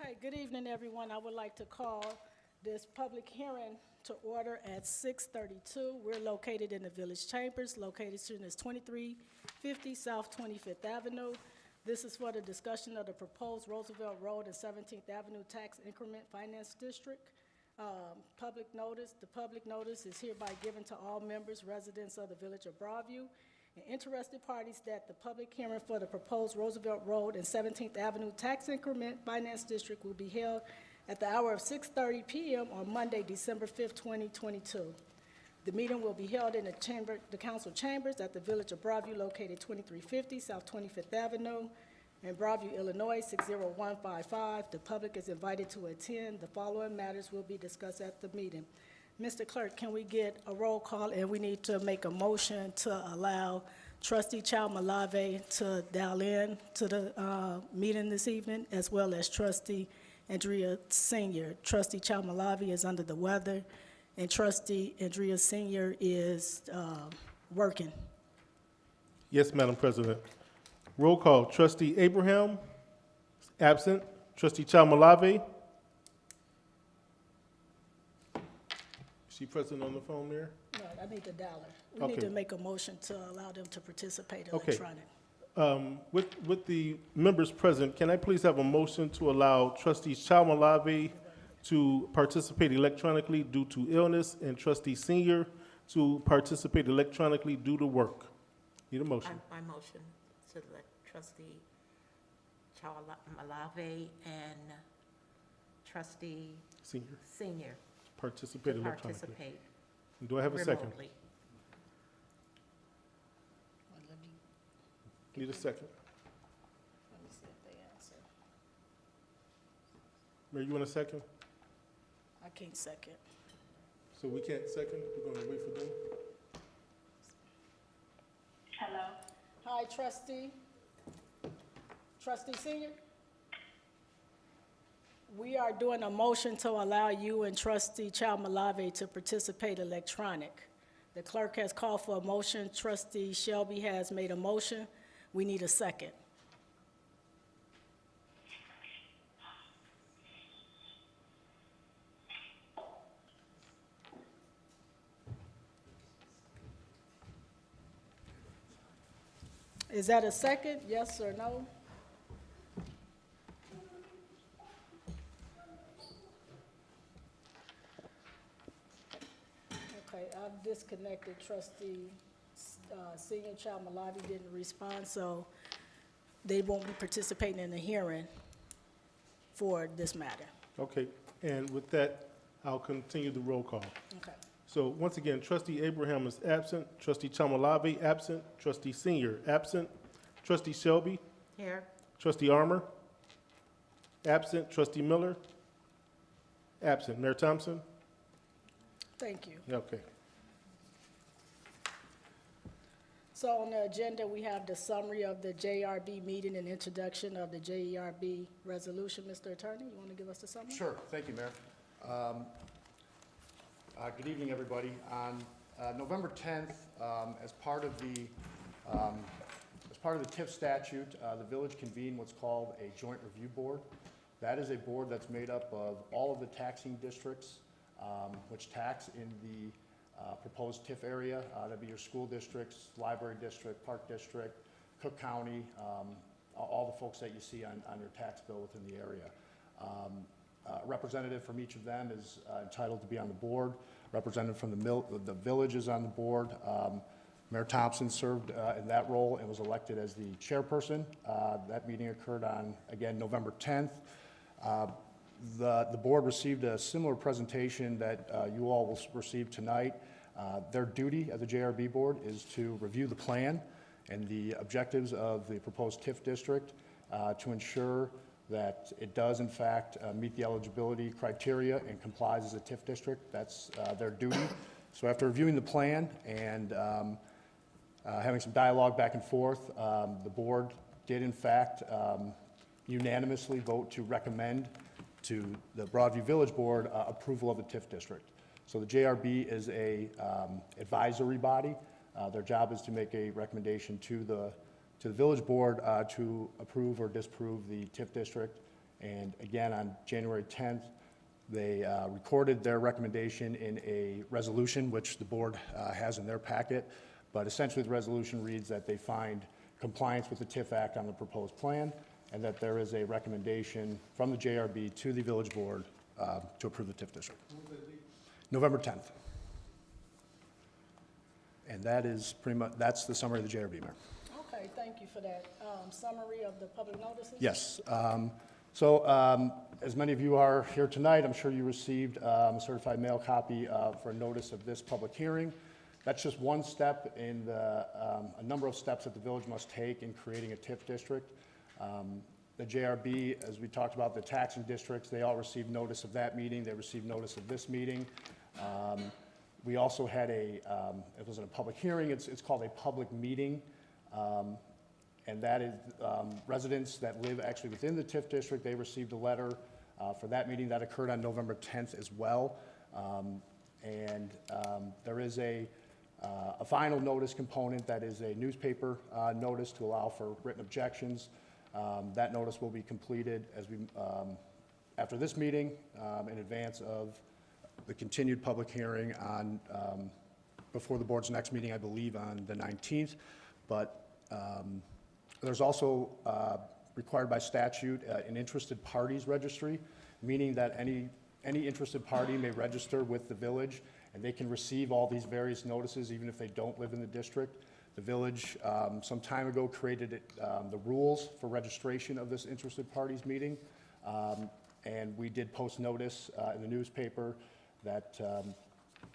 Okay, good evening, everyone. I would like to call this public hearing to order at 6:32. We're located in the Village Chambers, location is 2350 South 25th Avenue. This is for the discussion of the proposed Roosevelt Road and 17th Avenue Tax Increment Finance District. Public notice, the public notice is hereby given to all members, residents of the Village of Broadview, and interested parties that the public hearing for the proposed Roosevelt Road and 17th Avenue Tax Increment Finance District will be held at the hour of 6:30 p.m. on Monday, December 5th, 2022. The meeting will be held in the council chambers at the Village of Broadview, located 2350 South 25th Avenue in Broadview, Illinois, 60155. The public is invited to attend. The following matters will be discussed at the meeting. Mr. Clerk, can we get a roll call, and we need to make a motion to allow Trustee Malave to dial in to the meeting this evening, as well as Trustee Andrea Senior. Trustee Malave is under the weather, and Trustee Andrea Senior is working. Yes, Madam President. Roll call. Trustee Abraham, absent. Trustee Malave. Is she present on the phone there? No, I need to dial her. We need to make a motion to allow them to participate electronic. With the members present, can I please have a motion to allow Trustee Malave to participate electronically due to illness, and Trustee Senior to participate electronically due to work? Need a motion? I motion to let Trustee Malave and Trustee Senior Participate to electronically. participate Do I have a second? remotely. Need a second. Let me see if they answer. Mayor, you want a second? I can't second. So we can't second? We're going to wait for them? Hello. Hi, Trustee. Trustee Senior? We are doing a motion to allow you and Trustee Malave to participate electronic. The clerk has called for a motion. Trustee Shelby has made a motion. We need a second. Is that a second? Yes or no? Okay, I've disconnected Trustee Senior. Malave didn't respond, so they won't be participating in the hearing for this matter. Okay, and with that, I'll continue the roll call. Okay. So once again, Trustee Abraham is absent, Trustee Malave absent, Trustee Senior absent, Trustee Shelby, Here. Trustee Armour, absent, Trustee Miller, absent. Mayor Thompson? Thank you. Okay. So on the agenda, we have the summary of the JRB meeting and introduction of the JRB resolution. Mr. Attorney, you want to give us the summary? Sure. Thank you, Mayor. Good evening, everybody. On November 10th, as part of the TIF statute, the village convened what's called a joint review board. That is a board that's made up of all of the taxing districts which tax in the proposed TIF area. That'd be your school districts, library district, park district, Cook County, all the folks that you see on your tax bill within the area. A representative from each of them is entitled to be on the board. Representative from the village is on the board. Mayor Thompson served in that role and was elected as the chairperson. That meeting occurred on, again, November 10th. The board received a similar presentation that you all will receive tonight. Their duty as a JRB board is to review the plan and the objectives of the proposed TIF district to ensure that it does, in fact, meet the eligibility criteria and complies as a TIF district. That's their duty. So after reviewing the plan and having some dialogue back and forth, the board did, in fact, unanimously vote to recommend to the Broadview Village Board approval of the TIF district. So the JRB is a advisory body. Their job is to make a recommendation to the village board to approve or disapprove the TIF district. And again, on January 10th, they recorded their recommendation in a resolution, which the board has in their packet. But essentially, the resolution reads that they find compliance with the TIF Act on the proposed plan, and that there is a recommendation from the JRB to the village board to approve the TIF district. November 10th. And that is pretty much, that's the summary of the JRB, Mayor. Okay, thank you for that summary of the public notices. Yes. As many of you are here tonight, I'm sure you received a certified mail copy for a notice of this public hearing. That's just one step in a number of steps that the village must take in creating a TIF district. The JRB, as we talked about, the taxing districts, they all received notice of that meeting. They received notice of this meeting. We also had it wasn't a public hearing, it's called a public meeting. And that is residents that live actually within the TIF district, they received a letter for that meeting. That occurred on November 10th as well. There is a final notice component that is a newspaper notice to allow for written objections. That notice will be completed after this meeting in advance of the continued public hearing on before the board's next meeting, I believe on the 19th. But there's also required by statute an interested parties registry, meaning that any interested party may register with the village, and they can receive all these various notices even if they don't live in the district. The village some time ago created the rules for registration of this interested parties meeting, and we did post notice in the newspaper that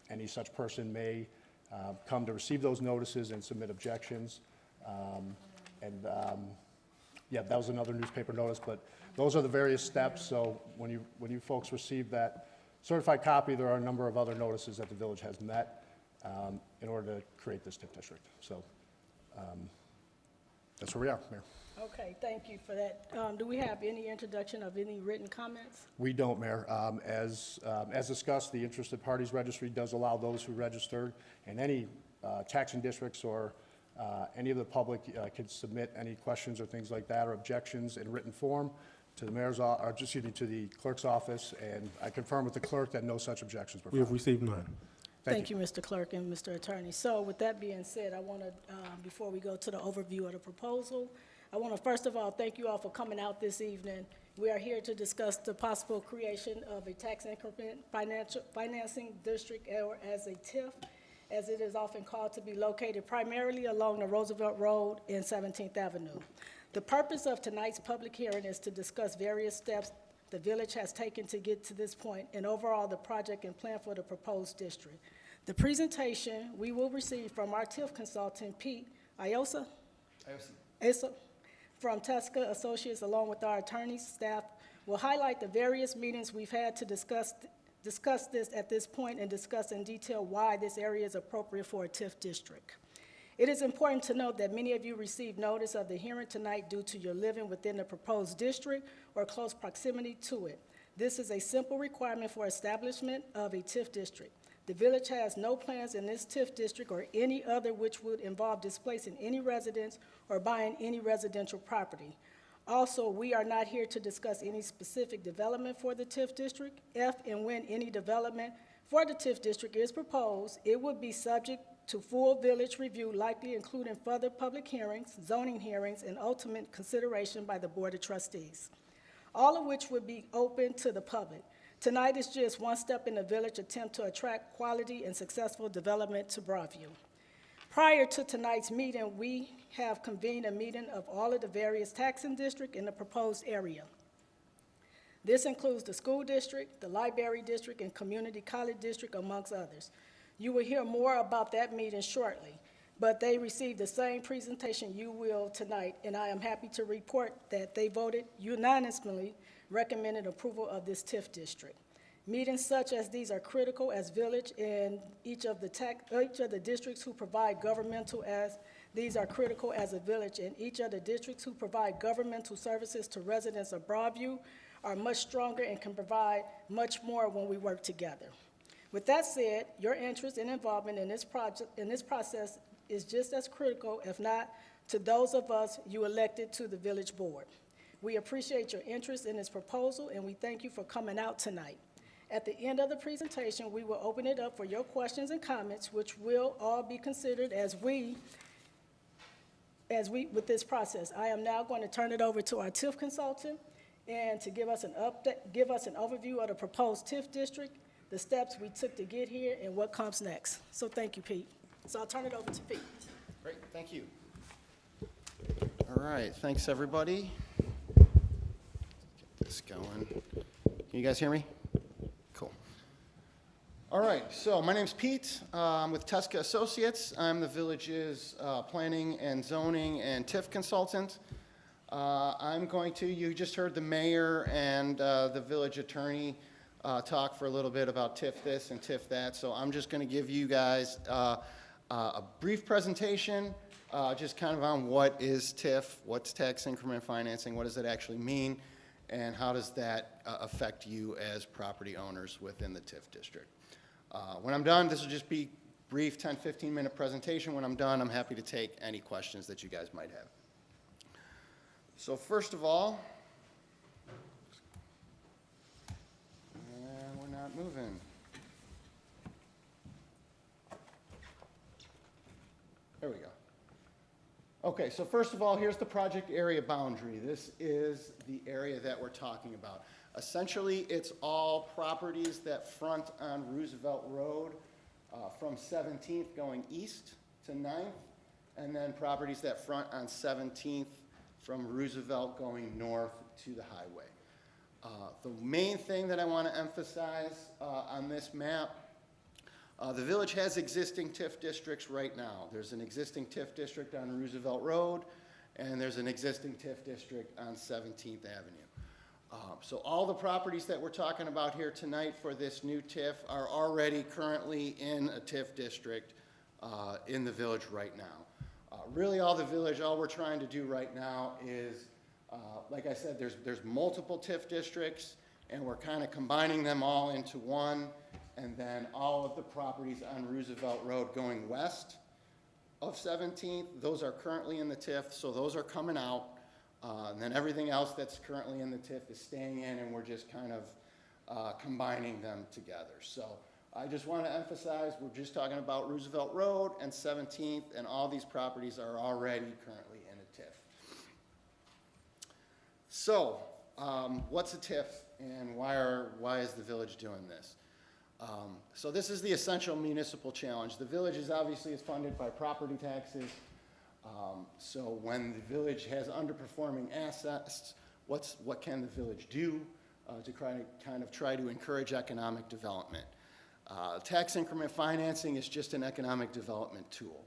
any such person may come to receive those notices and submit objections. Yeah, that was another newspaper notice, but those are the various steps. So when you folks receive that certified copy, there are a number of other notices that the village has met in order to create this TIF district. So that's where we are, Mayor. Okay, thank you for that. Do we have any introduction of any written comments? We don't, Mayor. As discussed, the interested parties registry does allow those who registered, and any taxing districts or any of the public could submit any questions or things like that or objections in written form to the mayor's, or excuse me, to the clerk's office, and I confirm with the clerk that no such objections were We filed. have received none. Thank you, Mr. Clerk and Mr. Attorney. So with that being said, I want to, before we go to the overview of the proposal, I want to first of all thank you all for coming out this evening. We are here to discuss the possible creation of a tax increment financing district, or as a TIF, as it is often called, to be located primarily along the Roosevelt Road and 17th Avenue. The purpose of tonight's public hearing is to discuss various steps the village has taken to get to this point, and overall the project and plan for the proposed district. The presentation we will receive from our TIF consultant, Pete Iosa from Tesca Associates, along with our attorneys, staff, will highlight the various meetings we've had to discuss this at this point and discuss in detail why this area is appropriate for a TIF district. It is important to note that many of you received notice of the hearing tonight due to your living within the proposed district or close proximity to it. This is a simple requirement for establishment of a TIF district. The village has no plans in this TIF district or any other which would involve displacing any residents or buying any residential property. Also, we are not here to discuss any specific development for the TIF district. If and when any development for the TIF district is proposed, it would be subject to full village review, likely including further public hearings, zoning hearings, and ultimate consideration by the Board of Trustees, all of which would be open to the public. Tonight is just one step in the village attempt to attract quality and successful development to Broadview. Prior to tonight's meeting, we have convened a meeting of all of the various taxing districts in the proposed area. This includes the school district, the library district, and community college district, amongst others. You will hear more about that meeting shortly, but they received the same presentation you will tonight, and I am happy to report that they voted unanimously recommended approval of this TIF district. Meetings such as these are critical as village and each of the districts who provide governmental as these are critical as a village, and each of the districts who provide governmental services to residents of Broadview are much stronger and can provide much more when we work together. With that said, your interest and involvement in this process is just as critical, if not to those of us you elected to the village board. We appreciate your interest in this proposal, and we thank you for coming out tonight. At the end of the presentation, we will open it up for your questions and comments, which will all be considered as we with this process. I am now going to turn it over to our TIF consultant and to give us an overview of the proposed TIF district, the steps we took to get here, and what comes next. So thank you, Pete. So I'll turn it over to Pete. Great, thank you. All right, thanks, everybody. Get this going. Can you guys hear me? Cool. All right, so my name's Pete. I'm with Teska Associates. I'm the village's planning and zoning and TIF consultant. You just heard the mayor and the village attorney talk for a little bit about TIF this and TIF that, so I'm just going to give you guys a brief presentation just kind of on what is TIF, what's tax increment financing, what does it actually mean, and how does that affect you as property owners within the TIF district. When I'm done, this will just be brief 10, 15-minute presentation. When I'm done, I'm happy to take any questions that you guys might have. So first of all, and we're not moving. There we go. Okay, so first of all, here's the project area boundary. This is the area that we're talking about. Essentially, it's all properties that front on Roosevelt Road from 17th going east to 9th, and then properties that front on 17th from Roosevelt going north to the highway. The main thing that I want to emphasize on this map, the village has existing TIF districts right now. There's an existing TIF district on Roosevelt Road, and there's an existing TIF district on 17th Avenue. So all the properties that we're talking about here tonight for this new TIF are already currently in a TIF district in the village right now. Really all we're trying to do right now is, like I said, there's multiple TIF districts, and we're kind of combining them all into one, and then all of the properties on Roosevelt Road going west of 17th, those are currently in the TIF, so those are coming out. And then everything else that's currently in the TIF is staying in, and we're just kind of combining them together. So I just want to emphasize, we're just talking about Roosevelt Road and 17th, and all these properties are already currently in a TIF. So what's a TIF, and why is the village doing this? So this is the essential municipal challenge. The village is obviously funded by property taxes. So when the village has underperforming assets, what can the village do to try to encourage economic development? Tax increment financing is just an economic development tool.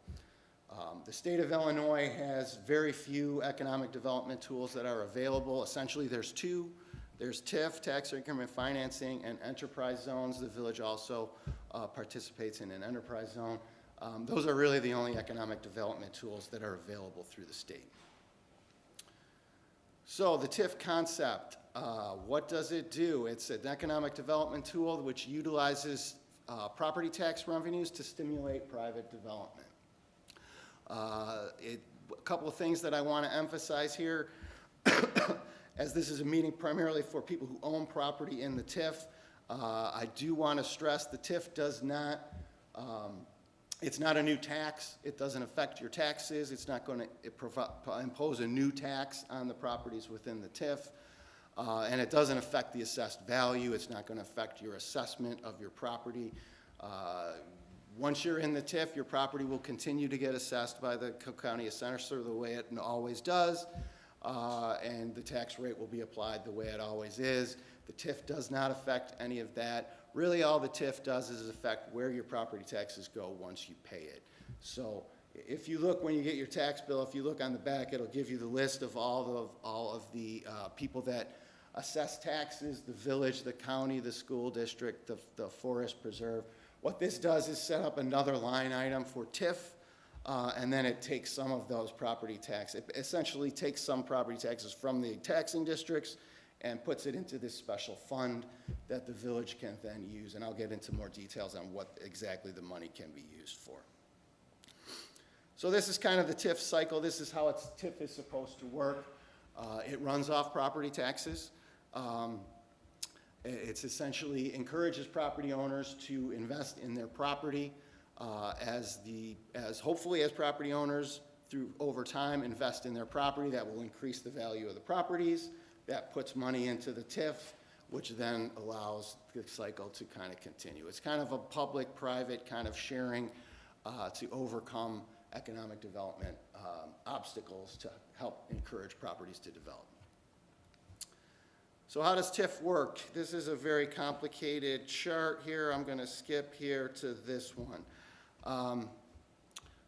The state of Illinois has very few economic development tools that are available. Essentially, there's two. There's TIF, tax increment financing, and enterprise zones. The village also participates in an enterprise zone. Those are really the only economic development tools that are available through the state. So the TIF concept, what does it do? It's an economic development tool which utilizes property tax revenues to stimulate private development. A couple of things that I want to emphasize here, as this is a meeting primarily for people who own property in the TIF, I do want to stress the TIF does not, it's not a new tax. It doesn't affect your taxes. It's not going to impose a new tax on the properties within the TIF. And it doesn't affect the assessed value. It's not going to affect your assessment of your property. Once you're in the TIF, your property will continue to get assessed by the Cook County Assessor the way it always does. And the tax rate will be applied the way it always is. The TIF does not affect any of that. Really all the TIF does is affect where your property taxes go once you pay it. So if you look, when you get your tax bill, if you look on the back, it'll give you the list of all of the people that assess taxes, the village, the county, the school district, the forest preserve. What this does is set up another line item for TIF, and then it takes some of those property taxes. It essentially takes some property taxes from the taxing districts and puts it into this special fund that the village can then use. And I'll get into more details on what exactly the money can be used for. So this is kind of the TIF cycle. This is how TIF is supposed to work. It runs off property taxes. It's essentially encourages property owners to invest in their property hopefully as property owners over time invest in their property, that will increase the value of the properties. That puts money into the TIF, which then allows the cycle to kind of continue. It's kind of a public-private kind of sharing to overcome economic development obstacles to help encourage properties to develop. So how does TIF work? This is a very complicated chart here. I'm going to skip here to this one.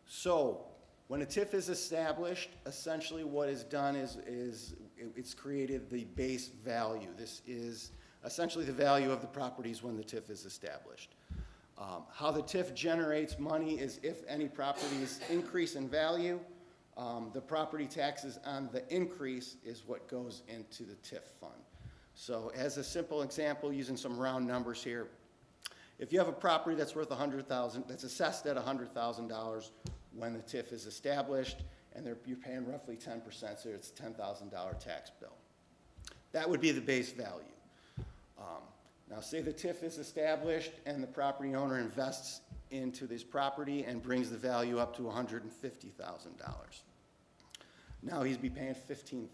So when a TIF is established, essentially what is done is it's created the base value. This is essentially the value of the properties when the TIF is established. How the TIF generates money is if any properties increase in value, the property taxes on the increase is what goes into the TIF fund. So as a simple example, using some round numbers here, if you have a property that's worth $100,000, that's assessed at $100,000 when the TIF is established, and you're paying roughly 10%, so it's a $10,000 tax bill. That would be the base value. Now say the TIF is established and the property owner invests into this property and brings the value up to $150,000. Now he'd be paying $15,000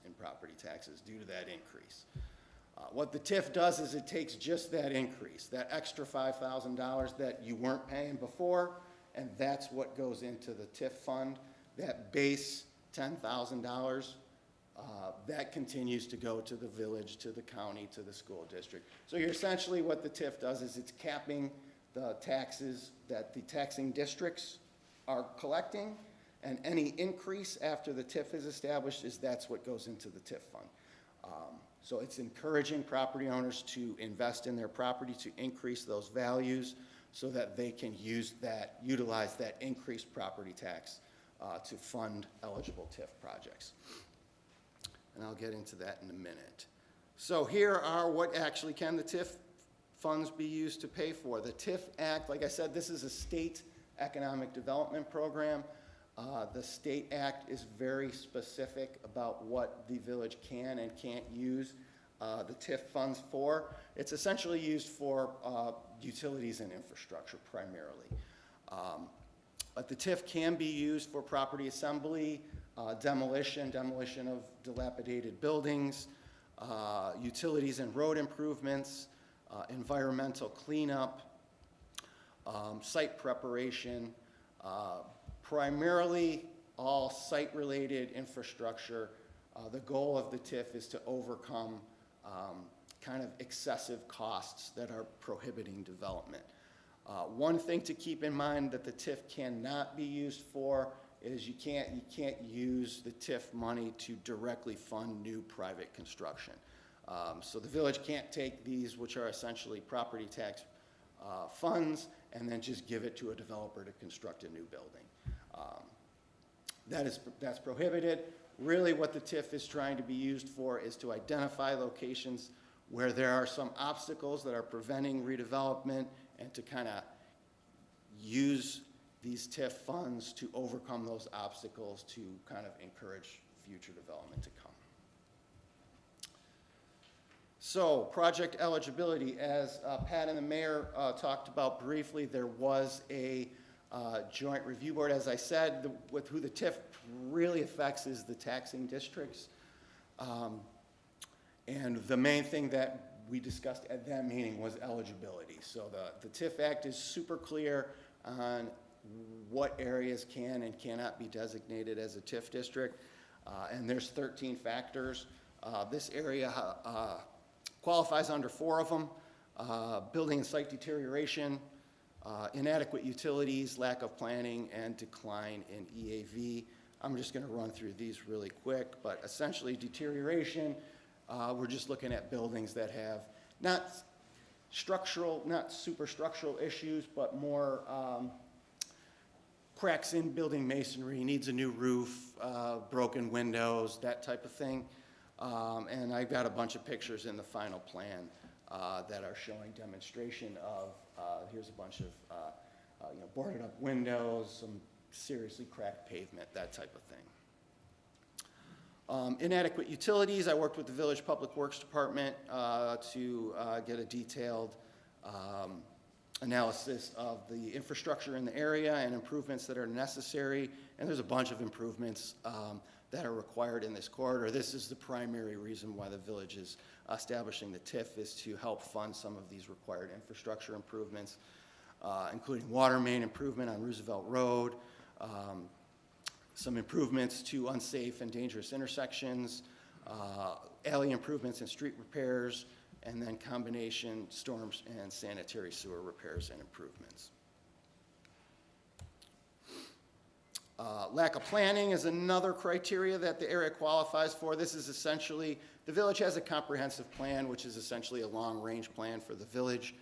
in property taxes due to that increase. What the TIF does is it takes just that increase, that extra $5,000 that you weren't paying before, and that's what goes into the TIF fund. That base $10,000, that continues to go to the village, to the county, to the school district. So you're essentially what the TIF does is it's capping the taxes that the taxing districts are collecting, and any increase after the TIF is established that's what goes into the TIF fund. So it's encouraging property owners to invest in their property to increase those values so that they can utilize that increased property tax to fund eligible TIF projects. And I'll get into that in a minute. So here are what actually can the TIF funds be used to pay for. The TIF Act, like I said, this is a state economic development program. The state act is very specific about what the village can and can't use the TIF funds for. It's essentially used for utilities and infrastructure primarily. But the TIF can be used for property assembly, demolition of dilapidated buildings, utilities and road improvements, environmental cleanup, site preparation, primarily all site-related infrastructure. The goal of the TIF is to overcome kind of excessive costs that are prohibiting development. One thing to keep in mind that the TIF cannot be used for is you can't use the TIF money to directly fund new private construction. So the village can't take these, which are essentially property tax funds, and then just give it to a developer to construct a new building. That's prohibited. Really what the TIF is trying to be used for is to identify locations where there are some obstacles that are preventing redevelopment and to kind of use these TIF funds to overcome those obstacles to kind of encourage future development to come. So project eligibility, as Pat and the mayor talked about briefly, there was a joint review board. As I said, with who the TIF really affects is the taxing districts. And the main thing that we discussed at that meeting was eligibility. So the TIF Act is super clear on what areas can and cannot be designated as a TIF district. And there's 13 factors. This area qualifies under 4 of them: building and site deterioration, inadequate utilities, lack of planning, and decline in EAV. I'm just going to run through these really quick, but essentially deterioration, we're just looking at buildings that have not super structural issues, but more cracks in building masonry, needs a new roof, broken windows, that type of thing. And I've got a bunch of pictures in the final plan that are showing demonstration of, here's a bunch of boarded up windows, some seriously cracked pavement, that type of thing. Inadequate utilities, I worked with the Village Public Works Department to get a detailed analysis of the infrastructure in the area and improvements that are necessary. And there's a bunch of improvements that are required in this corridor. This is the primary reason why the village is establishing the TIF, is to help fund some of these required infrastructure improvements, including water main improvement on Roosevelt Road, some improvements to unsafe and dangerous intersections, alley improvements and street repairs, and then combination storms and sanitary sewer repairs and improvements. Lack of planning is another criteria that the area qualifies for. This is essentially, the village has a comprehensive plan, which is essentially a long-range plan for the village.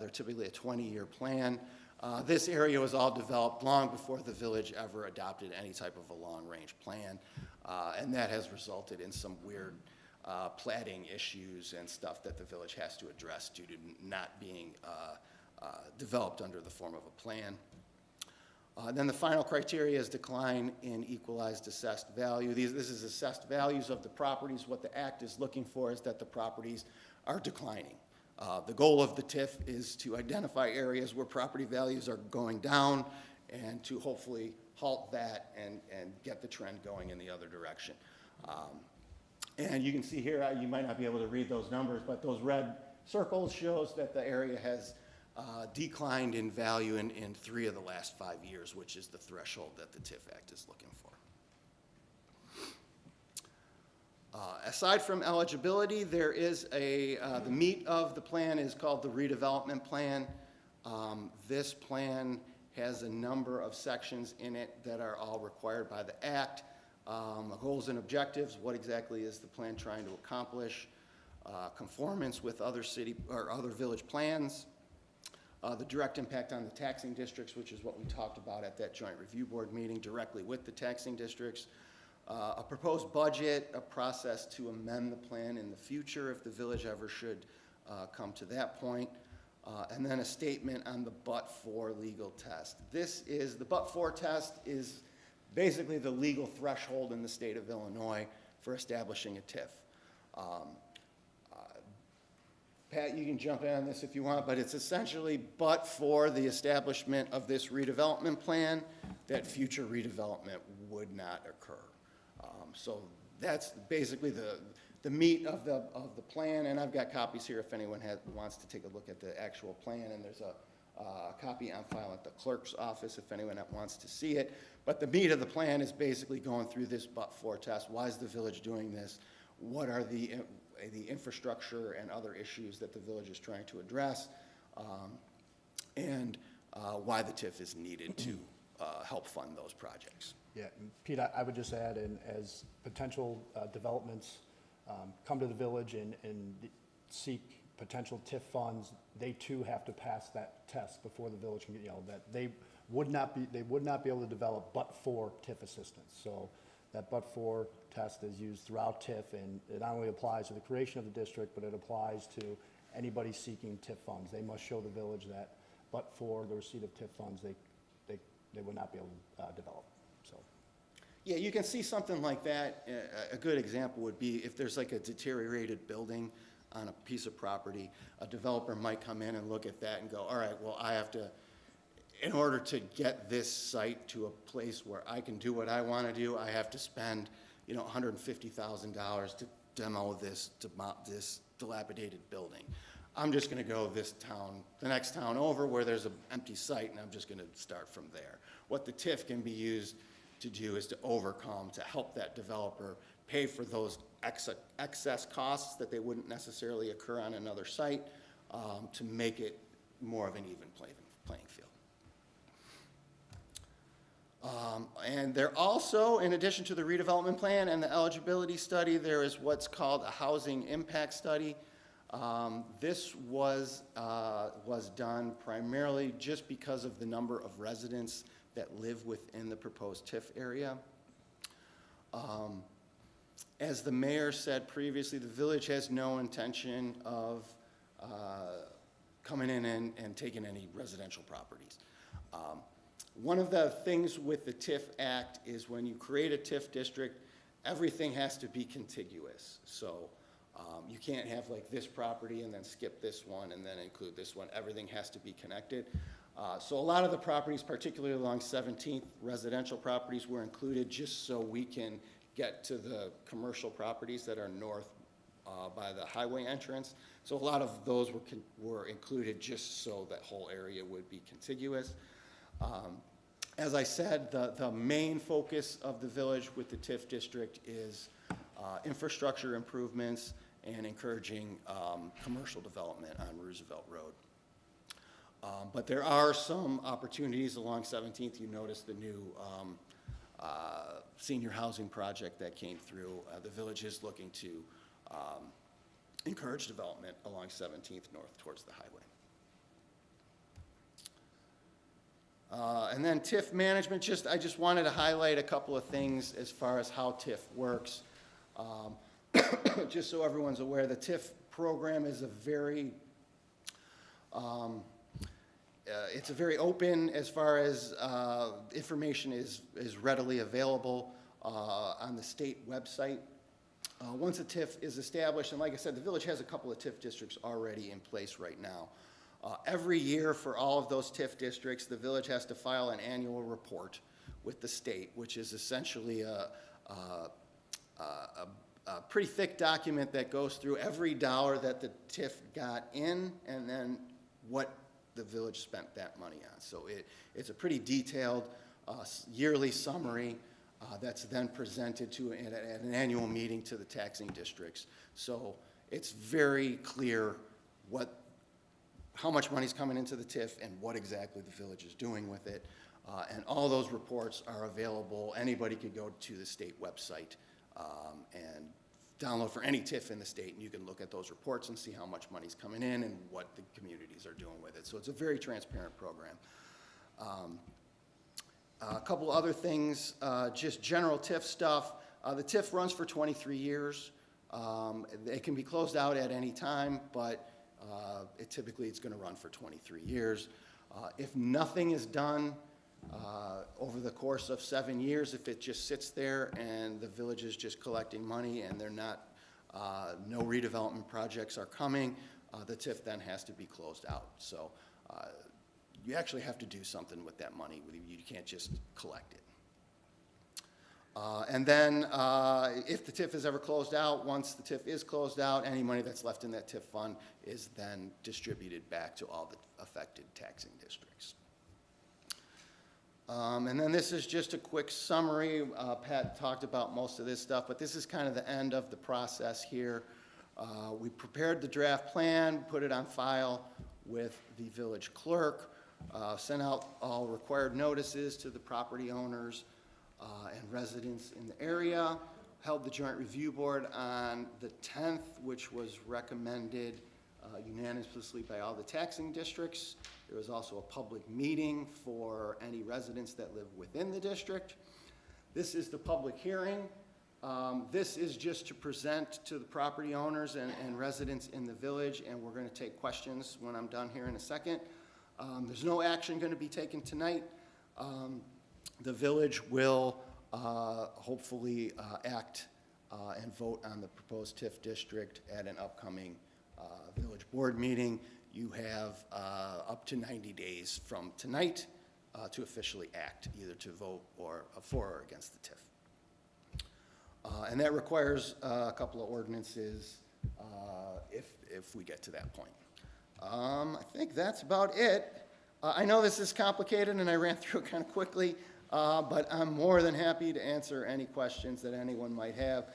They're typically a 20-year plan. This area was all developed long before the village ever adopted any type of a long-range plan, and that has resulted in some weird platting issues and stuff that the village has to address due to not being developed under the form of a plan. Then the final criteria is decline in equalized assessed value. This is assessed values of the properties. What the act is looking for is that the properties are declining. The goal of the TIF is to identify areas where property values are going down and to hopefully halt that and get the trend going in the other direction. And you can see here, you might not be able to read those numbers, but those red circles shows that the area has declined in value in 3 of the last 5 years, which is the threshold that the TIF Act is looking for. Aside from eligibility, there is the meat of the plan is called the redevelopment plan. This plan has a number of sections in it that are all required by the Act. Goals and objectives, what exactly is the plan trying to accomplish? Conformance with other city or other village plans. The direct impact on the taxing districts, which is what we talked about at that joint review board meeting directly with the taxing districts. A proposed budget, a process to amend the plan in the future if the village ever should come to that point, and then a statement on the but-for legal test. The but-for test is basically the legal threshold in the state of Illinois for establishing a TIF. Pat, you can jump in on this if you want, but it's essentially but for the establishment of this redevelopment plan, that future redevelopment would not occur. So that's basically the meat of the plan, and I've got copies here if anyone wants to take a look at the actual plan, and there's a copy on file at the clerk's office if anyone wants to see it. But the meat of the plan is basically going through this but-for test. Why is the village doing this? What are the infrastructure and other issues that the village is trying to address, and why the TIF is needed to help fund those projects. Yeah, and Pete, I would just add, and as potential developments come to the village and seek potential TIF funds, they too have to pass that test before the village can get, that they would not be able to develop but for TIF assistance. So that but for test is used throughout TIF, and it not only applies to the creation of the district, but it applies to anybody seeking TIF funds. They must show the village that but for the receipt of TIF funds, they would not be able to develop. So. Yeah, you can see something like that. A good example would be if there's like a deteriorated building on a piece of property, a developer might come in and look at that and go, all right, well, I have to, in order to get this site to a place where I can do what I want to do, I have to spend, $150,000 to demo this dilapidated building. I'm just going to go the next town over where there's an empty site, and I'm just going to start from there. What the TIF can be used to do is to help that developer pay for those excess costs that they wouldn't necessarily occur on another site, to make it more of an even playing field. And there also, in addition to the redevelopment plan and the eligibility study, there is what's called a housing impact study. This was done primarily just because of the number of residents that live within the proposed TIF area. As the mayor said previously, the village has no intention of coming in and taking any residential properties. One of the things with the TIF Act is when you create a TIF district, everything has to be contiguous. So you can't have like this property and then skip this one and then include this one. Everything has to be connected. So a lot of the properties, particularly along 17th, residential properties were included just so we can get to the commercial properties that are north by the highway entrance. So a lot of those were included just so that whole area would be contiguous. As I said, the main focus of the village with the TIF district is infrastructure improvements and encouraging commercial development on Roosevelt Road. But there are some opportunities along 17th. You notice the new senior housing project that came through. The village is looking to encourage development along 17th north towards the highway. And then TIF management, I just wanted to highlight a couple of things as far as how TIF works. Just so everyone's aware, the TIF program is a very, it's a very open as far as information is readily available on the state website. Once a TIF is established, and like I said, the village has a couple of TIF districts already in place right now. Every year for all of those TIF districts, the village has to file an annual report with the state, which is essentially a pretty thick document that goes through every dollar that the TIF got in and then what the village spent that money on. So it's a pretty detailed yearly summary that's then presented at an annual meeting to the taxing districts. So it's very clear how much money is coming into the TIF and what exactly the village is doing with it. And all those reports are available. Anybody could go to the state website and download for any TIF in the state, and you can look at those reports and see how much money's coming in and what the communities are doing with it. So it's a very transparent program. A couple other things, just general TIF stuff. The TIF runs for 23 years. It can be closed out at any time, but typically it's going to run for 23 years. If nothing is done over the course of 7 years, if it just sits there and the village is just collecting money and they're not, no redevelopment projects are coming, the TIF then has to be closed out. So you actually have to do something with that money. You can't just collect it. And then if the TIF is ever closed out, once the TIF is closed out, any money that's left in that TIF fund is then distributed back to all the affected taxing districts. And then this is just a quick summary. Pat talked about most of this stuff, but this is kind of the end of the process here. We prepared the draft plan, put it on file with the village clerk, sent out all required notices to the property owners and residents in the area, held the joint review board on the 10th, which was recommended unanimously by all the taxing districts. There was also a public meeting for any residents that live within the district. This is the public hearing. This is just to present to the property owners and residents in the village, and we're going to take questions when I'm done here in a second. There's no action going to be taken tonight. The village will hopefully act and vote on the proposed TIF district at an upcoming village board meeting. You have up to 90 days from tonight to officially act, either to vote or for or against the TIF. And that requires a couple of ordinances if we get to that point. I think that's about it. I know this is complicated and I ran through it kind of quickly, but I'm more than happy to answer any questions that anyone might have,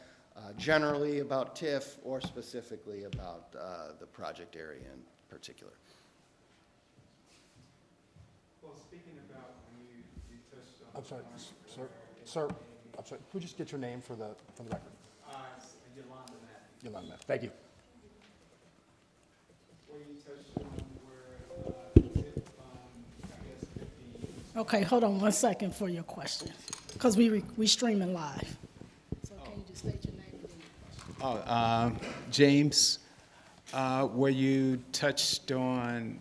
generally about TIF or specifically about the project area in particular. Well, speaking about when you touched on... I'm sorry, sir, I'm sorry, could you just get your name for the record? It's Yolanda Matthews. Yolanda Matthews. Thank you. Where you touched on where TIF, I guess, could be... Okay, hold on 1 second for your question, because we streaming live. So can you just state your name and then your question? James, where you touched on,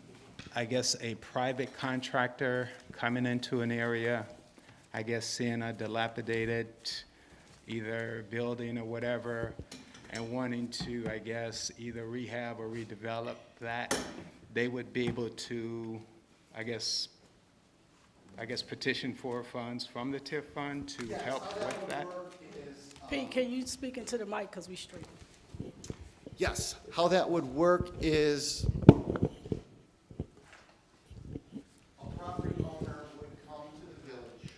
I guess, a private contractor coming into an area, I guess seeing a dilapidated either building or whatever, and wanting to, I guess, either rehab or redevelop that, they would be able to, I guess petition for funds from the TIF fund to Yes, help how with that? would work is, Pete, can you speak into the mic, because we stream? yes, how that would work is a property owner would come to the village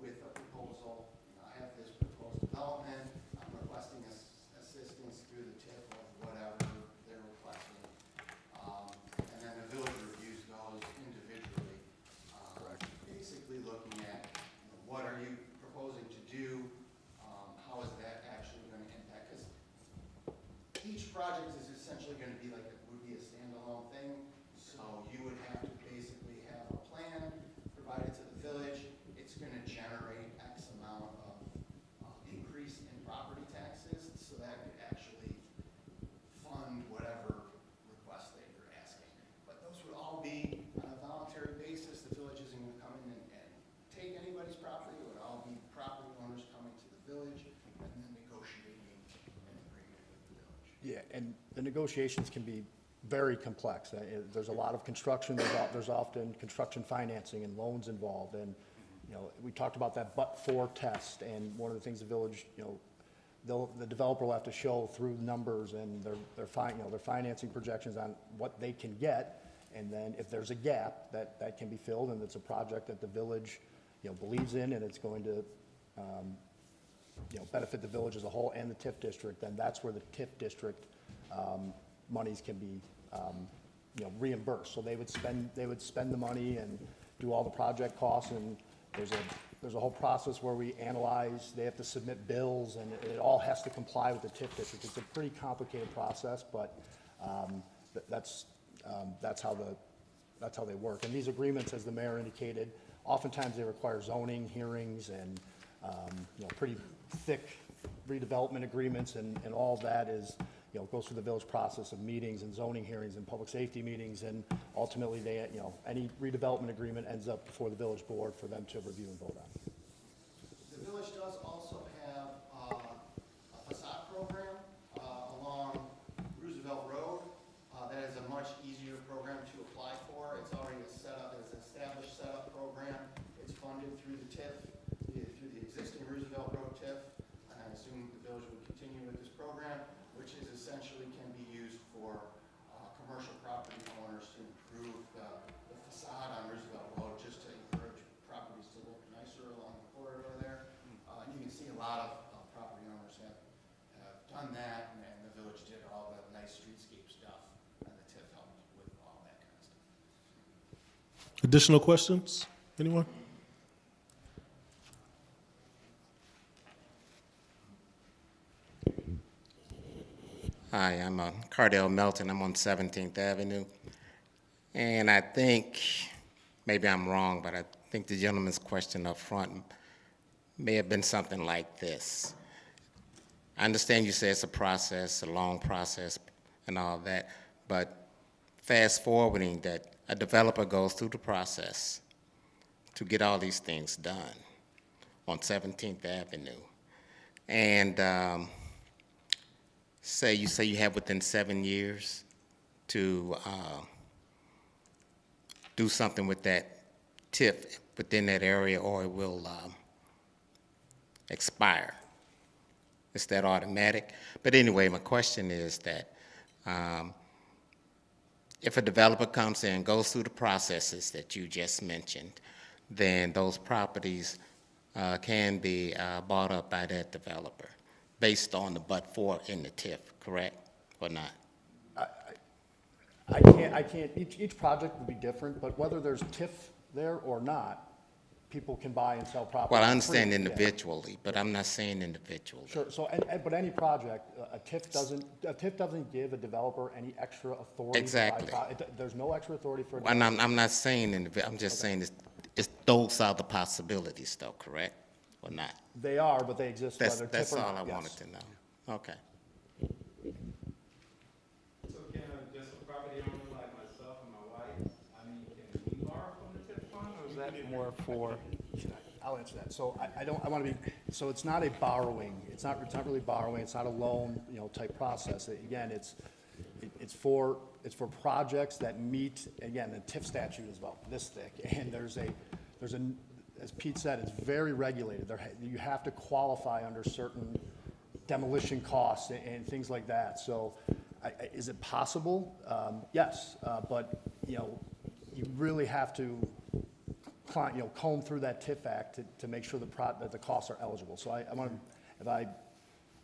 with a proposal. I have this proposed development, I'm requesting assistance through the TIF of whatever they're requesting. And then the village reviews those individually. Basically looking at, what are you proposing to do? How is that actually going to impact? Because each project is essentially going to be like, would be a standalone thing. So you would have to basically have a plan provided to the village. It's going to generate X amount of increase in property taxes. So that could actually fund whatever request that you're asking. But those would all be on a voluntary basis. The village isn't going to come in and take anybody's property. It would all be property owners coming to the village and then negotiating an agreement with the village. Yeah, and the negotiations can be very complex. There's a lot of construction, there's often construction financing and loans involved, and, we talked about that but-for test, and one of the things the village, the developer will have to show through numbers and their financing projections on what they can get, and then if there's a gap, that can be filled, and it's a project that the village, believes in, and it's going to, benefit the village as a whole and the TIF district, then that's where the TIF district monies can be, reimbursed. So they would spend the money and do all the project costs, and there's a whole process where we analyze, they have to submit bills, and it all has to comply with the TIF district. It's a pretty complicated process, but that's how they work. And these agreements, as the mayor indicated, oftentimes they require zoning hearings and, pretty thick redevelopment agreements, and all of that is, goes through the village process of meetings and zoning hearings and public safety meetings, and ultimately they, any redevelopment agreement ends up before the village board for them to review and vote on. The village does also have a facade program along Roosevelt Road. That is a much easier program to apply for. It's already it's an established setup program. It's funded through the TIF, through the existing Roosevelt Road TIF, and I assume the village would continue with this program, which is essentially can be used for commercial property owners to improve the facade on Roosevelt Road, just to encourage properties to look nicer along the corridor there. And you can see a lot of property owners have done that, and the village did all the nice streetscape stuff, and the TIF helped with all that kind of stuff. Additional questions? Anyone? Hi, I'm Cardell Melton. I'm on 17th Avenue. And I think, maybe I'm wrong, but I think the gentleman's question up front may have been something like this. I understand you say it's a process, a long process and all that, but fast forwarding that a developer goes through the process to get all these things done on 17th Avenue. And say you have within 7 years to do something with that TIF within that area, or it will expire. Is that automatic? But anyway, my question is that if a developer comes in and goes through the processes that you just mentioned, then those properties can be bought up by that developer based on the but-for in the TIF, correct, or not? I can't, each project would be different, but whether there's TIF there or not, people can buy and sell property. Well, I understand free, yeah. individually, but I'm not saying individually. Sure, so, but any project, a TIF doesn't give a developer any extra authority. Exactly. There's no extra authority for a And developer. I'm not saying I'm just saying it's those are the possibilities, though, correct, or not? They are, but they exist whether TIF or not. That's all I yes. wanted to know. Okay. So can just a property owner like myself and my wife, can we borrow from the TIF fund, or is that more for? I'll answer that. So I want to be, so it's not a borrowing, it's not really borrowing, it's not a loan, you know, type process. Again, it's for projects that meet, again, the TIF statute is about this thick, and there's a, as Pete said, it's very regulated. You have to qualify under certain demolition costs and things like that. So is it possible? Yes, but, you know, you really have to comb through that TIF Act to make sure that the costs are eligible. So I want to, if I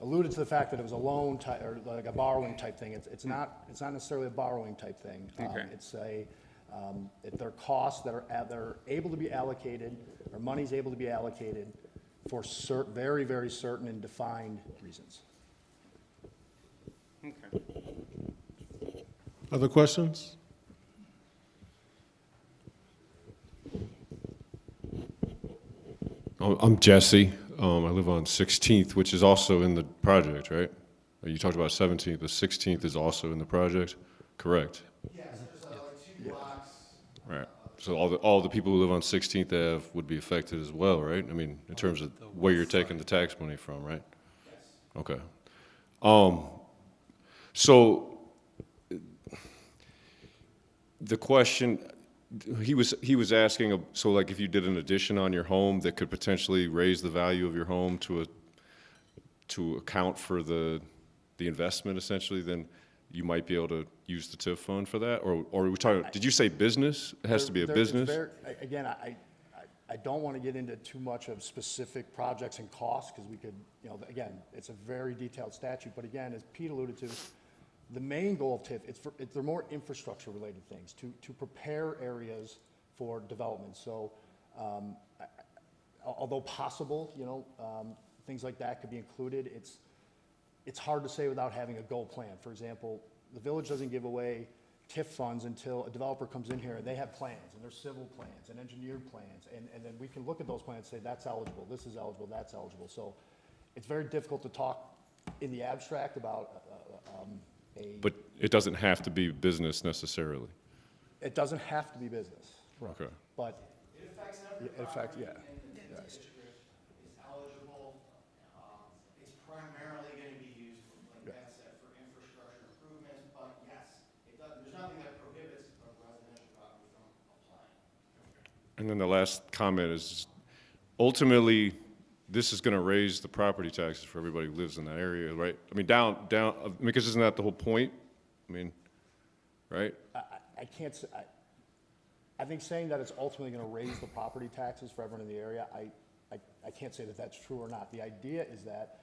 alluded to the fact that it was a loan type, or like a borrowing type thing, it's not necessarily a borrowing type thing. Okay. It's they're costs that are able to be allocated, or money's able to be allocated for very, very certain and defined reasons. Okay. Other questions? I'm Jesse. I live on 16th, which is also in the project, right? You talked about 17th, the 16th is also in the project, correct? Yes, there's like 2 blocks. Right. So all the people who live on 16th Ave would be affected as well, right? I mean, in terms of where you're taking the tax money from, right? Yes. Okay. So the question, he was asking, so like if you did an addition on your home that could potentially raise the value of your home to account for the investment essentially, then you might be able to use the TIF fund for that? Or are we talking, did you say business? It has to be a business? Again, I don't want to get into too much of specific projects and costs, because we could, you know, again, it's a very detailed statute, but again, as Pete alluded to, the main goal of TIF, they're more infrastructure-related things, to prepare areas for development. So, although possible, you know, things like that could be included, it's hard to say without having a goal plan. For example, the village doesn't give away TIF funds until a developer comes in here and they have plans, and there's civil plans and engineered plans, and then we can look at those plans and say, that's eligible, this is eligible, that's eligible. So it's very difficult to talk in the abstract about But it doesn't have to be business necessarily. It doesn't have to be business, Okay. but It affects every in fact, property yeah. in the Yes. district is eligible. It's primarily going to be used, like Pat said, for infrastructure improvements, but yes, there's nothing that prohibits a residential property from applying. And then the last comment is, ultimately, this is going to raise the property taxes for everybody who lives in that area, right? I mean, because isn't that the whole point? I mean, right? I can't say, I think saying that it's ultimately going to raise the property taxes for everyone in the area, I can't say that that's true or not. The idea is that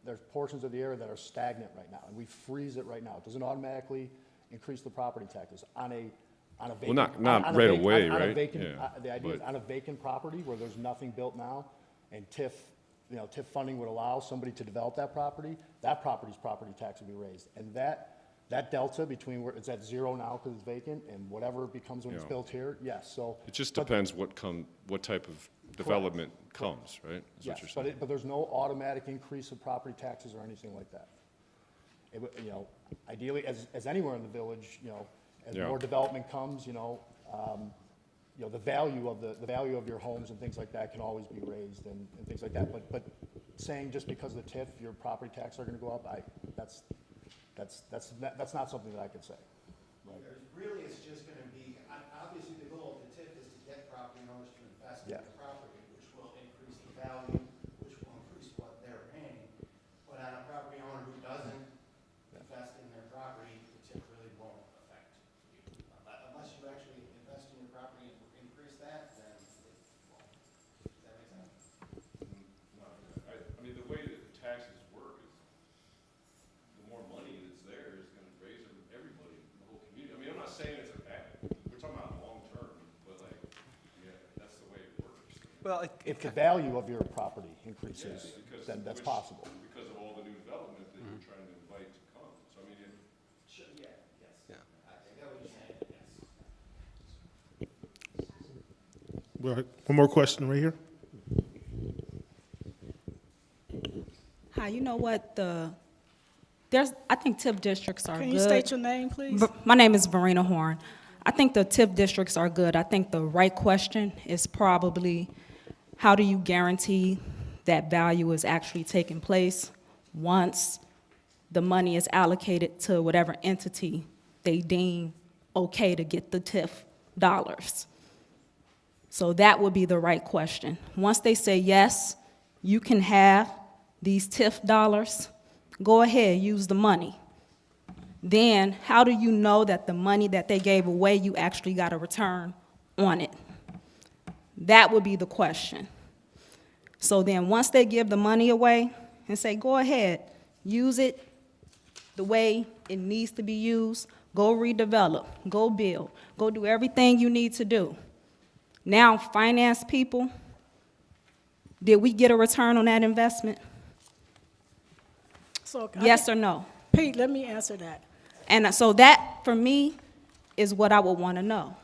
there's portions of the area that are stagnant right now, and we freeze it right now. It doesn't automatically increase the property taxes on a vacant. Well, not right away, on a right? vacant, Yeah, the idea is but- on a vacant property where there's nothing built now, and TIF, you know, TIF funding would allow somebody to develop that property's property tax would be raised. And that delta between where it's at 0 now because it's vacant and whatever it becomes when it's Yeah. built here, yes, so. It just but- depends what type of development comes, right? Is what you're Yes, saying. but there's no automatic increase of property taxes or anything like that. You know, ideally, as anywhere in the village, you know, as Yeah. more development comes, you know, the value of your homes and things like that can always be raised and things like that. But saying just because of the TIF, your property taxes are gonna go up, that's not something that I could say. Right. Really, it's just going to be, obviously, the goal of the TIF is to get property owners to invest in Yeah. their property, which will increase the value, which will increase what they're paying. But on a property owner who doesn't invest in their property, the TIF really won't affect you. Unless you actually invest in your property and increase that, then it won't. Does that make sense? I mean, the way that the taxes work is, the more money that's there is going to raise everybody in the whole community. I mean, I'm not saying it's a bad, we're talking about long-term, but like, yeah, that's the way it works. Well, If the value of your property increases, Yes, because then that's which- possible. Because of all the new development that you're trying to invite to come. So I mean, Sure, yeah, yes. Yeah. I get what you're saying, yes. Well, one more question right here. Hi, you know what, I think TIF districts are good. Can you state your name, please? My name is Verena Horn. I think the TIF districts are good. I think the right question is probably, how do you guarantee that value is actually taking place once the money is allocated to whatever entity they deem okay to get the TIF dollars? So that would be the right question. Once they say, yes, you can have these TIF dollars, go ahead, use the money. Then how do you know that the money that they gave away, you actually got a return on it? That would be the question. So then once they give the money away and say, go ahead, use it the way it needs to be used, go redevelop, go build, go do everything you need to do. Now, finance people, did we get a return on that investment? So, Yes or no? Pete, let me answer that. And so that, for me, is what I would want to know.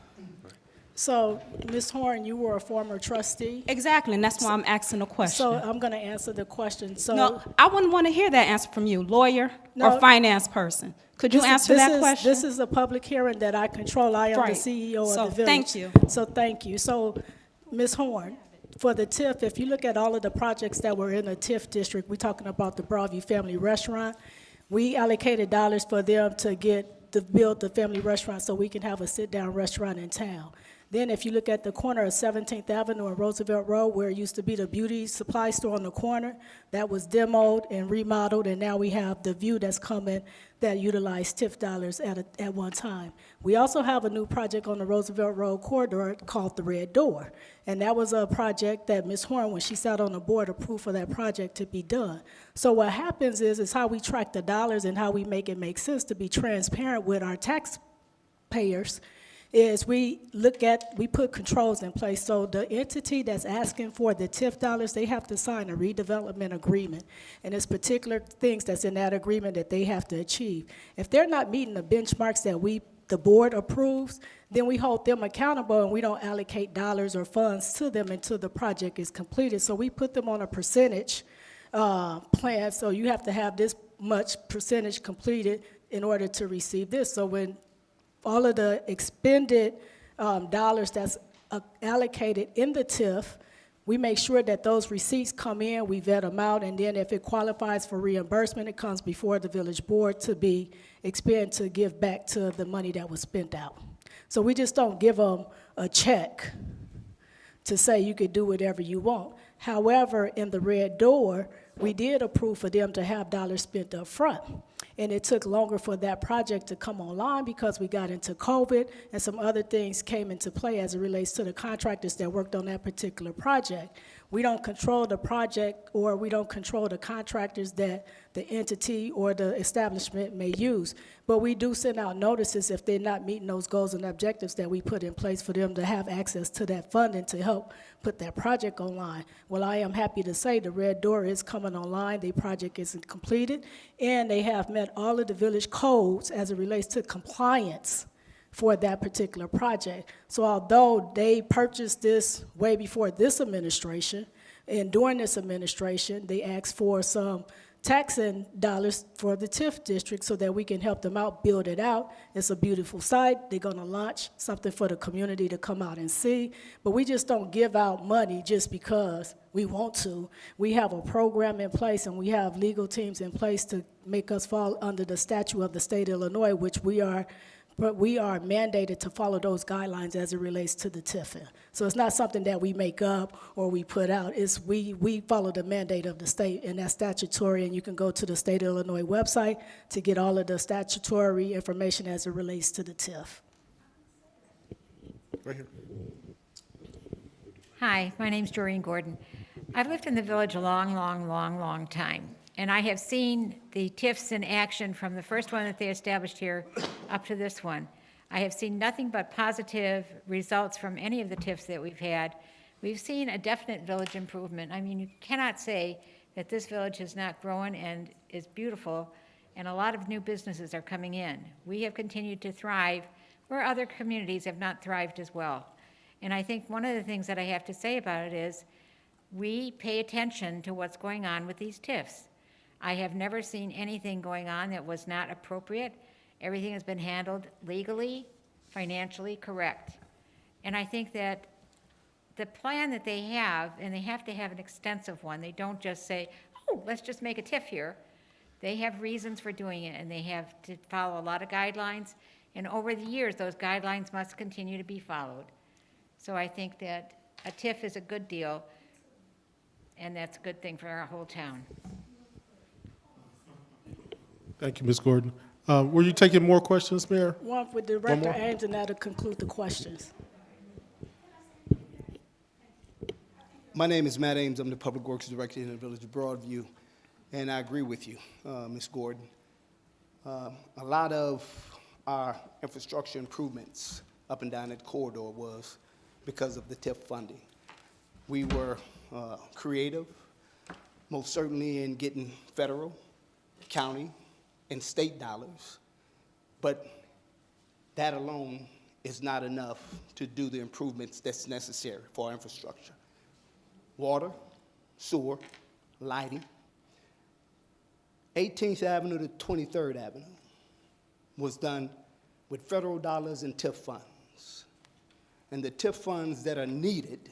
So, Ms. Horn, you were a former trustee. Exactly, and that's why I'm asking the question. So I'm going to answer the question. So No, I wouldn't want to hear that answer from you, lawyer No. or finance person. Could you answer that question? This is a public hearing that I control. I am the Right. CEO So, of the village. thank you. So thank you. So, Ms. Horn, for the TIF, if you look at all of the projects that were in the TIF district, we're talking about the Broadview Family Restaurant. We allocated dollars for them to build the family restaurant so we can have a sit-down restaurant in town. Then if you look at the corner of 17th Avenue and Roosevelt Road, where it used to be the beauty supply store on the corner, that was demoed and remodeled, and now we have the View that's coming that utilized TIF dollars at one time. We also have a new project on the Roosevelt Road corridor called the Red Door, and that was a project that Ms. Horn, when she sat on the board, approved for that project to be done. So what happens is how we track the dollars and how we make it make sense to be transparent with our taxpayers is we put controls in place. So the entity that's asking for the TIF dollars, they have to sign a redevelopment agreement. And there's particular things that's in that agreement that they have to achieve. If they're not meeting the benchmarks that the board approves, then we hold them accountable and we don't allocate dollars or funds to them until the project is completed. So we put them on a percentage plan. So you have to have this much percentage completed in order to receive this. So when all of the expended dollars that's allocated in the TIF, we make sure that those receipts come in, we vet them out, and then if it qualifies for reimbursement, it comes before the village board to be expended to give back to the money that was spent out. So we just don't give them a check to say you could do whatever you want. However, in the Red Door, we did approve for them to have dollars spent up front. And it took longer for that project to come online because we got into COVID and some other things came into play as it relates to the contractors that worked on that particular project. We don't control the project, or we don't control the contractors that the entity or the establishment may use. But we do send out notices if they're not meeting those goals and objectives that we put in place for them to have access to that funding to help put that project online. Well, I am happy to say the Red Door is coming online. The project is completed, and they have met all of the village codes as it relates to compliance for that particular project. So although they purchased this way before this administration, and during this administration, they asked for some taxing dollars for the TIF district so that we can help them out, build it out. It's a beautiful site. They're gonna launch something for the community to come out and see, but we just don't give out money just because we want to. We have a program in place and we have legal teams in place to make us fall under the statute of the state of Illinois, which we are mandated to follow those guidelines as it relates to the TIF. So it's not something that we make up or we put out. It's we follow the mandate of the state, and that's statutory, and you can go to the state of Illinois website to get all of the statutory information as it relates to the TIF. Right here. Hi, my name's Doreen Gordon. I've lived in the village a long time, and I have seen the TIFs in action from the first one that they established here up to this one. I have seen nothing but positive results from any of the TIFs that we've had. We've seen a definite village improvement. I mean, you cannot say that this village has not grown and is beautiful, and a lot of new businesses are coming in. We have continued to thrive where other communities have not thrived as well. And I think one of the things that I have to say about it is we pay attention to what's going on with these TIFs. I have never seen anything going on that was not appropriate. Everything has been handled legally, financially correct. And I think that the plan that they have, and they have to have an extensive one, they don't just say, oh, let's just make a TIF here. They have reasons for doing it, and they have to follow a lot of guidelines, and over the years, those guidelines must continue to be followed. So I think that a TIF is a good deal, and that's a good thing for our whole town. Thank you, Ms. Gordon. Were you taking more questions, Mayor? One with Director more? Ames, and that'll conclude the questions. My name is Matt Ames. I'm the Public Works Director in the Village of Broadview, and I agree with you, Ms. Gordon. A lot of our infrastructure improvements up and down that corridor was because of the TIF funding. We were creative, most certainly in getting federal, county, and state dollars, but that alone is not enough to do the improvements that's necessary for our infrastructure. Water, sewer, lighting. 18th Avenue to 23rd Avenue was done with federal dollars and TIF funds. And the TIF funds that are needed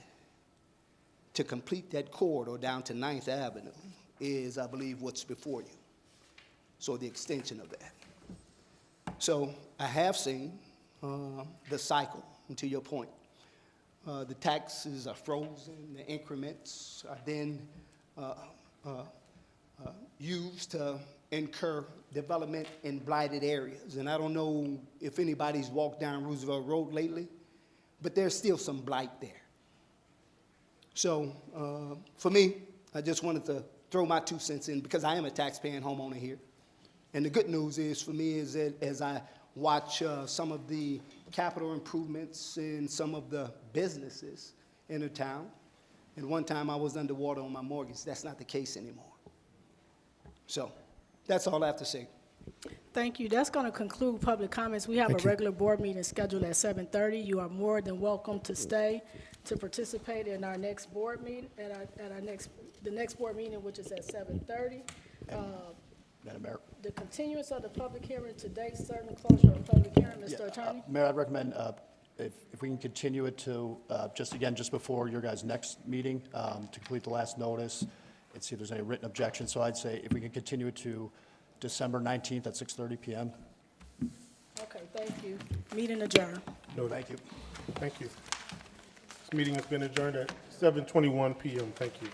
to complete that corridor down to 9th Avenue is, I believe, what's before you. So the extension of that. So I have seen the cycle, and to your point. The taxes are frozen, the increments are then used to incur development in blighted areas. And I don't know if anybody's walked down Roosevelt Road lately, but there's still some blight there. So for me, I just wanted to throw my 2 cents in because I am a taxpaying homeowner here. And the good news is for me is that as I watch some of the capital improvements in some of the businesses in the town, and one time I was underwater on my mortgage. That's not the case anymore. So that's all I have to say. Thank you. That's going to conclude public comments. We have a regular board meeting scheduled at 7:30. You are more than welcome to stay to participate in our next board meeting, the next board meeting, which is at 7:30. Madam Mayor. The continuance of the public hearing today, certain closure of public hearing, Mr. Attorney. Mayor, I'd recommend if we can continue it to just before your guys' next meeting to complete the last notice and see if there's any written objections. So I'd say if we can continue it to December 19th at 6:30 p.m. Okay, thank you. Meeting adjourned. No, thank you. Thank you. This meeting has been adjourned at 7:21 p.m. Thank you.